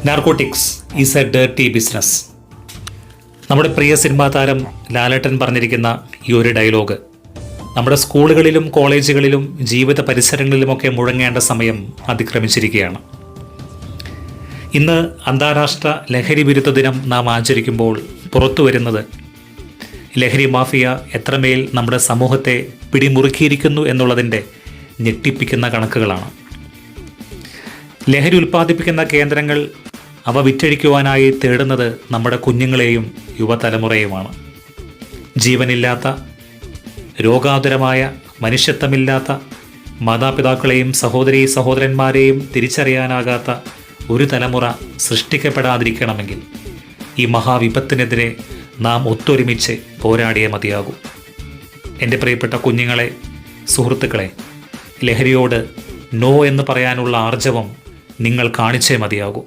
Narcotics is A dirty business. നമ്മുടെ പ്രിയ cinema താരം ലാലേട്ടൻ പറഞ്ഞിരിക്കുന്ന ഈ ഒരു ഡയലോഗ് നമ്മുടെ സ്കൂളുകളിലും കോളേജുകളിലും ജീവിത പരിസരങ്ങളിലുമൊക്കെ മുഴങ്ങേണ്ട സമയം അതിക്രമിച്ചിരിക്കുകയാണ്. ഇന്ന് അന്താരാഷ്ട്ര ലഹരി വിരുദ്ധ ദിനം നാം ആചരിക്കുമ്പോൾ പുറത്തു വരുന്നത് ലഹരി മാഫിയ എത്രമേൽ നമ്മുടെ സമൂഹത്തെ പിടിമുറുക്കിയിരിക്കുന്നു എന്നുള്ളതിൻ്റെ ഞെട്ടിപ്പിക്കുന്ന കണക്കുകളാണ്. ലഹരി ഉൽപ്പാദിപ്പിക്കുന്ന കേന്ദ്രങ്ങൾ അവ വിറ്റഴിക്കുവാനായി തേടുന്നത് നമ്മുടെ കുഞ്ഞുങ്ങളെയും യുവതലമുറയുമാണ്. ജീവനില്ലാത്ത, രോഗാതുരമായ, മനുഷ്യത്വമില്ലാത്ത മാതാപിതാക്കളെയും സഹോദരന്മാരെയും തിരിച്ചറിയാനാകാത്ത ഒരു തലമുറ സൃഷ്ടിക്കപ്പെടാതിരിക്കണമെങ്കിൽ ഈ മഹാവിപത്തിനെതിരെ നാം ഒത്തൊരുമിച്ച് പോരാടിയേ മതിയാകൂ. എൻ്റെ പ്രിയപ്പെട്ട കുഞ്ഞുങ്ങളെ, സുഹൃത്തുക്കളെ, ലഹരിയോട് നോ എന്ന് പറയാനുള്ള ആർജവം നിങ്ങൾ കാണിച്ചേ മതിയാകൂ.